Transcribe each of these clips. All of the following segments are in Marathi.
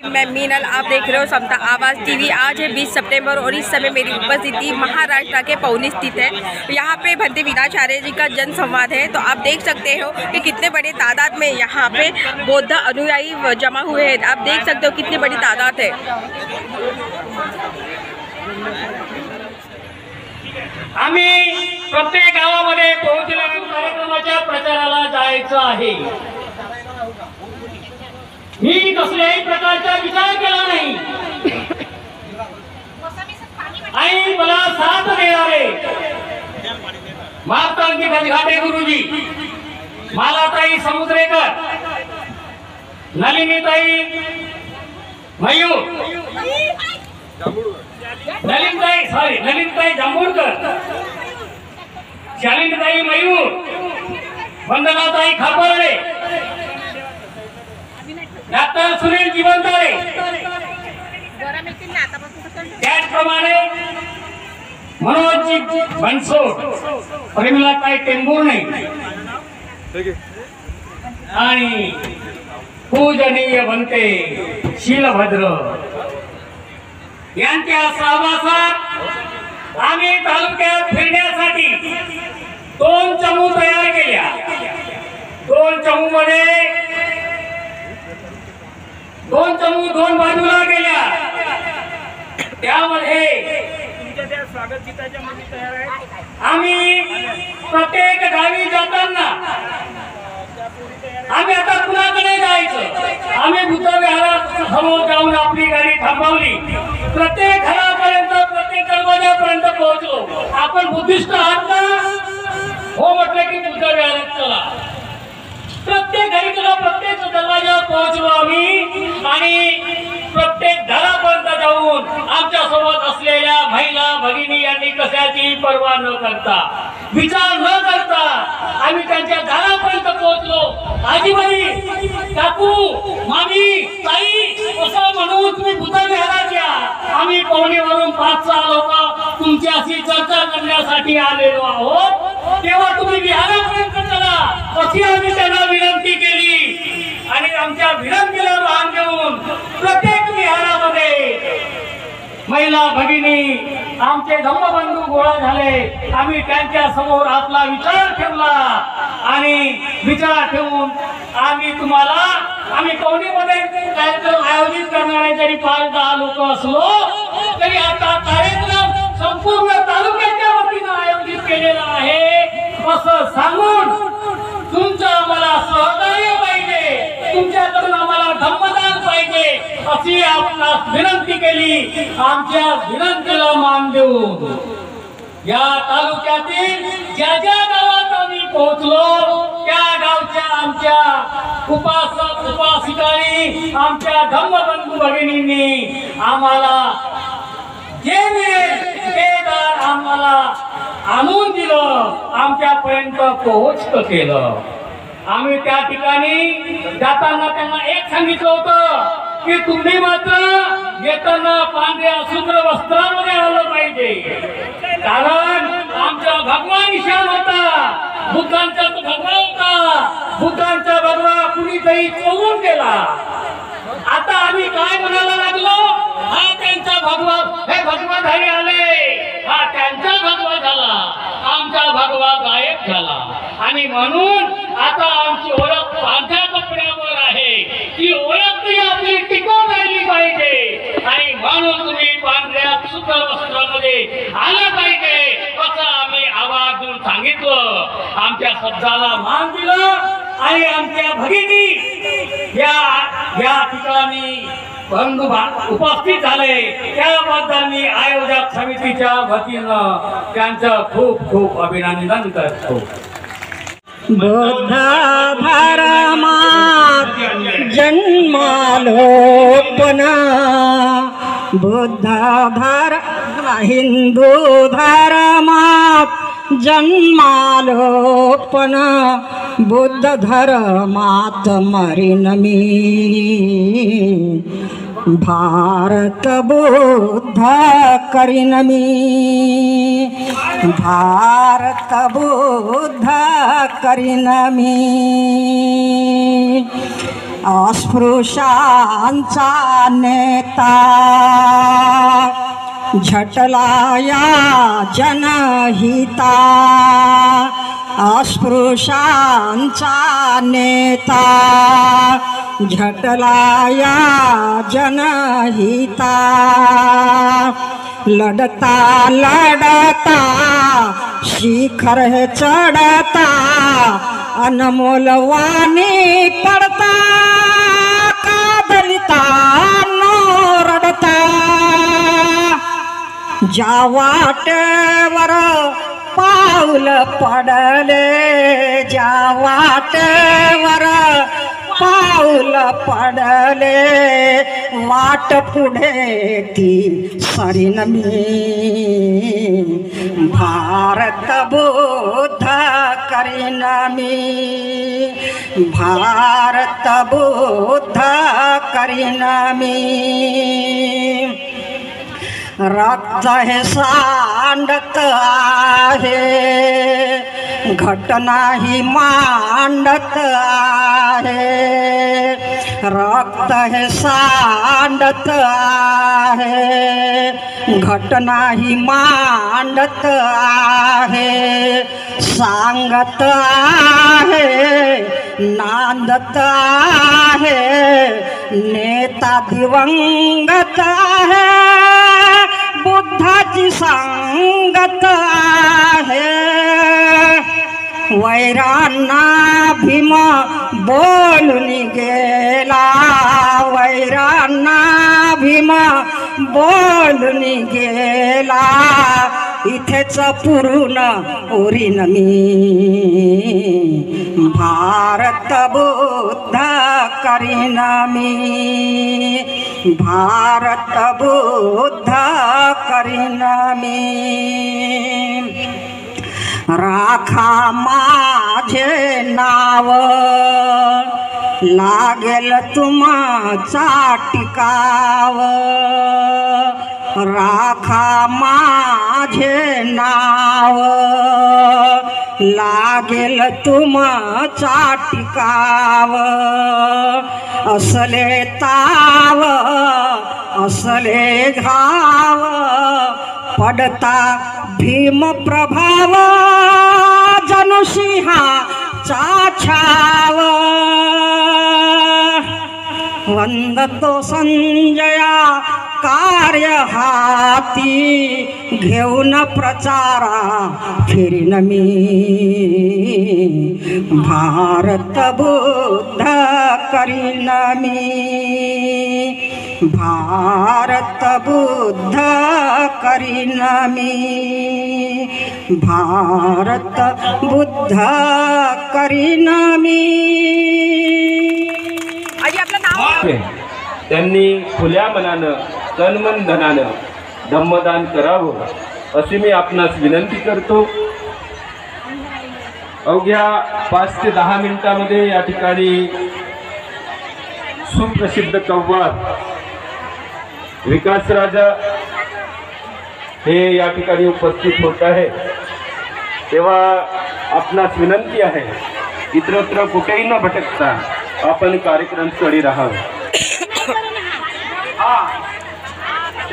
मैं मीनल, आप देख रहे हो समता आवाज़ टीवी। आज है 20 सितंबर और इस समय मेरी उपस्थिति महाराष्ट्र के पौनी स्थित है। यहाँ पे भंते वीराचार्य जी का जन संवाद है। तो आप देख सकते हो कि कितने बड़े तादाद में यहाँ पे बौद्ध अनुयायी जमा हुए हैं। आप देख सकते हो कितनी बड़ी तादाद है। आम्ही प्रत्येक गावामध्ये पोहोचल्यानंतर कार्यक्रमाच्या प्रचाराला जायचं आहे। मी कसल्याही प्रकारचा विचार केला नाही आणि मला साथ देणारे मातांची गजघाटे गुरुजी, मालाताई समुद्रेकर, नलिनीताई मयूर, नलिनीताई जांभूळकर, शालिनीताई मयूर, वंदनाताई खापर्डे, डॉक्टर सुनील जीवनतारे, त्याचप्रमाणे मनोज बनसोड, परिमलाताई टेंभुर्णे आणि पूजनीय बनते शीलभद्र यांच्या सहवासात आम्ही तालुक्यात फिरण्यासाठी 2 चमू तयार केल्या। 2 चमू मध्ये 2 चमू 2 बाजूला गेल्या। त्यामध्ये स्वागत गीताच्या मध्ये तयार आहे। आम्ही प्रत्येक गावी जाताना आम्ही आता कुणाकडे जायचं, आम्ही बुद्धविहारात समोर जाऊन आपली गाडी थांबवली। प्रत्येक घरापर्यंत, प्रत्येक दरवाजापर्यंत पोहोचलो। आपण बुद्धिस्ट आहात ना? हो म्हटलं की बुद्धविहारात चला। प्रत्येक घरी गेलो, प्रत्येक दरवाजावर पोहोचलो आम्ही आणि प्रत्येक घरापर्यंत जाऊन आमच्या सोबत असलेल्या महिला भगिनी यांनी कशाची पर्वा न करता, विचार न करता आम्ही त्यांच्या दारापर्यंत पोहोचलो। आजीबाई, काकू, मामी, ताई असं म्हणून तुम्ही बुद्धविहारात या। आम्ही पवनीवरून 5-6 लोक तुमच्याशी चर्चा करण्यासाठी आलेलो आहोत, तेव्हा तुम्ही विहारापर्यंत चला अशी आम्ही त्यांना विनंती केली। आणि आमच्या विनंतीला मान देऊन प्रत्येक विहारामध्ये महिला भगिनी आमचे धम्मबंधू गोळा झाले। आम्ही त्यांच्या समोर आपला विचार ठेवला आणि विचार ठेवून आम्ही पवनीमध्ये कार्यक्रम आयोजित करणारे जरी 5-10 लोक असलो तरी आता कार्यक्रम संपूर्ण तालुक्याच्या वतीनं आयोजित केलेला आहे असं सांगून तुमचं आम्हाला सहकार्य पाहिजे, तुमच्याकडून आम्हाला धम्मदान पाहिजे अशी आपणास विनंती केली। आमच्या विनंतीला मान देऊन या तालुक्यातील ज्या ज्या गावात आम्ही पोहोचलो त्या गावच्या आमच्या उपासक उपासिकांनी, आमच्या धम्मबंधू भगिनींनी आम्हाला जे मिळेल ते दान आम्हाला आणून दिलं, आमच्यापर्यंत पोहोचतं केलं। आम्ही त्या ठिकाणी जाताना त्यांना एक सांगितलं होतं की तुम्ही मात्र येताना पांढऱ्या शुभ्र वस्त्रामध्ये आलं पाहिजे, कारण आमचा भगवा निशाण होता, बुद्धांचा भगवा होता। बुद्धांचा भगवा कुणीतरी चोरून गेला। आता आम्ही काय म्हणायला लागलो, हा त्यांचा भगवा, हे भगवाधारी आले, हा त्यांचा भगवा झाला, आमचा भगवा गायब झाला। आणि म्हणून आता आमची ओळख पांढऱ्या कपड्यावर आहे, ती ओळख तरी आपली टिकून राहिली पाहिजे आणि म्हणून तुम्ही पांढऱ्या शुभ्र वस्त्रामध्ये आलं पाहिजे असं आम्ही आवाज देऊन सांगितलं। आमच्या शब्दाला मान दिलं आणि आमच्या भगिनी या ठिकाणी बंधू उपस्थित झाले, त्याबद्दल मी आयोजक समितीच्या वतीनं त्यांचं खूप खूप अभिनंदन करतो। बुद्ध धर्मात जन्मालो पुन्हा, बुद्ध धर्म हिंदू धर्मात जन्मालो पुन्हा, बुद्ध धर्मात मरीन मी, भारत बुद्ध करीन मी, भारत बुद्ध करीन मी। अस्पृश्यांचा नेता झटला या जनहिता अस्पृश्यांचा नेता झटला या जनहिता लढता लढता शिखर हे चढता अनमोल वाणी पडता का दलिता नो रडता ज्या वाटेवर पाऊल पडले ज्या वाटेवर पाऊल पडले वाट पुढे ती सरीन मी भारत बुद्ध करीन मी भारत बुद्ध करीन मी रक्त हे सांडत आहे घटना ही मांडत आहे रक्त हे सांडत आहे घटना ही मांडत आहे सांगत आहे नांदत आहे नेता दिवंगत आहे बुद्धाची संगत आहे वैरांना भीम बोलून गेला वैरांना भीम बोलून गेला इथेच पुरून ओरीन मी भारत बुद्ध करीन मी भारत बुद्ध करीन मी राखा माझे नाव लागेल तुमचा टिकाव राखा माझे नाव लागेल तुमचा टिकाव असले ताव असले घाव पडता भीम प्रभाव जणू सिंहाचा छाव वंदतो संजया कार्य हाती घेऊन प्रचारा फिरीन मी भारत बुद्ध करीन मी भारत बुद्ध करीन मी भारत बुद्ध करीन मी आजी आपलं नाव त्यांनी खुल्या मनानं तनमन धनानं धम्मदान करावं अशी मी आपणास विनंती करतो। अवघ्या 5 ते 10 मिनिटांमध्ये या ठिकाणी सुप्रसिद्ध कव्वाल विकास राजा हे या ठिकाणी उपस्थित होत आहे। तेव्हा आपणास विनंती आहे इतरत्र कुठेही न भटकता आपण कार्यक्रम स्थळी राहावे।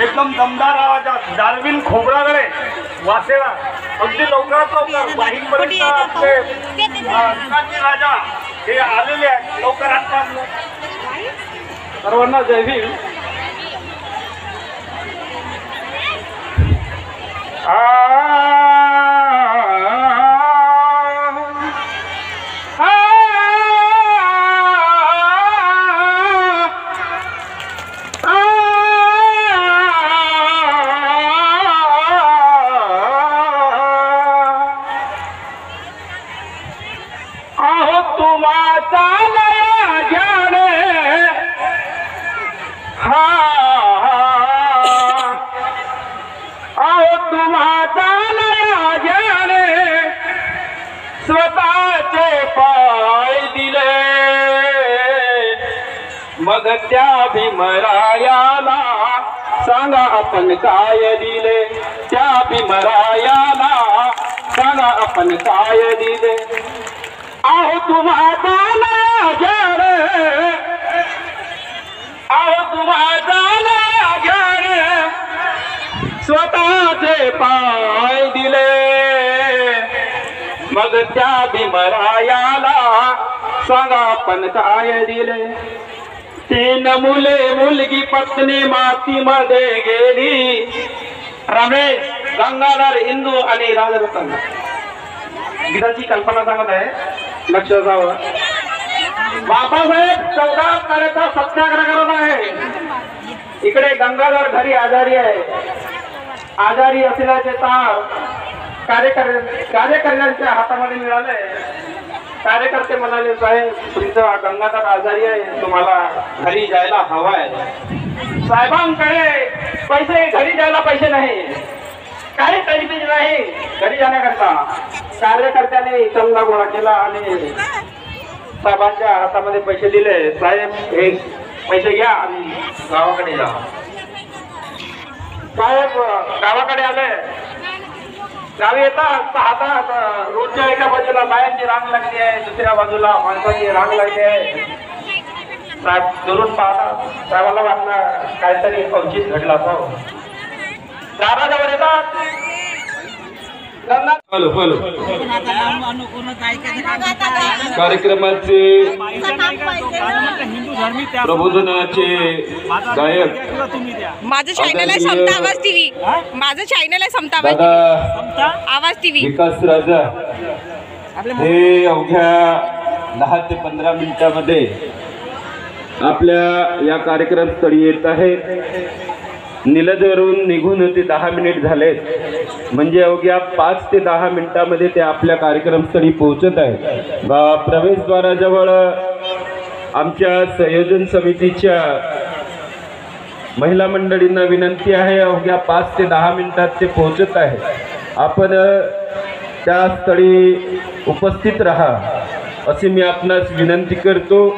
एकदम दमदार आवाजात डाल्विन खोबरागळे वासेला अगदी लवकरात लवकर बाहींपर्यंत आपले विकासजी राजा हे आलेले आहेत लवकरात सर्वांना जय भीम। स्वतःचे पाय दिले मग त्या भीमरायाला सांगा आपण काय दिले त्या भीमरायाला सांगा आपण काय दिले। आहो तुम्हाला आहो तुम्हाला घ्यान स्वतःचे पाय दिले, मग त्या भीमरायाला सांगा आपण काय दिले. 3 मुले मुलगी पत्नी मातीमध्ये गेली. रमेश, गंगाधर, इंदू आणि राजरत्न. गीताची कल्पना सांगत आहे, लक्ष जावं. बाबासाहेब 14 तारखेचा सत्याग्रह करत आहे. इकडे गंगाधर घरी आजारी आहे. आजारी असल्याचे तार कार्यकर्त्यांच्या हातामध्ये मिळाले. कार्यकर्ते म्हणाले, साहेब तुमचा गंगाधर आजारी आहे, तुम्हाला घरी जायला हवाय. साहेबांकडे पैसे, घरी जायला पैसे नाही, काही तजवीज नाही घरी जाण्याकरता. कार्यकर्त्याने चंदा गोळा केला आणि साहेबांच्या हातामध्ये पैसे दिले. साहेब हे पैसे घ्या आणि गावाकडे जा. साहेब गावाकडे आले. गावी येतात हातात रोडच्या एका बाजूला बायांची रांग लागली आहे, दुसऱ्या बाजूला माणसाची रांग लागली आहे. साहेब दुरून पाहतात. साहेबाला वाटलं काहीतरी अवचित घडला असावं. दाराजवळ येतात. Hello hello. कार्यक्रमाचे प्रबोधनाचे गायक माझं चॅनल आहे समता आवाज टीव्ही. माझं चॅनल आहे समता आवाज टीव्ही. विकास राजा हे अवघ्या 10 ते 15 मिनिटांमध्ये आपल्या या कार्यक्रमस्थळी येत आहे. निलजवरून निघून ते 10 मिनिट झालेत, म्हणजे अवघ्या 5 ते 10 मिनिटांमध्ये ते आपल्या कार्यक्रमस्थळी पोहोचत आहे. प्रवेशद्वाराजवळ आमच्या संयोजन समितीच्या महिला मंडळींना विनंती आहे, अवघ्या 5 ते 10 मिनिटात ते पोहोचत आहे. आपण त्या स्थळी उपस्थित राहा अशी मी आपणास विनंती करतो.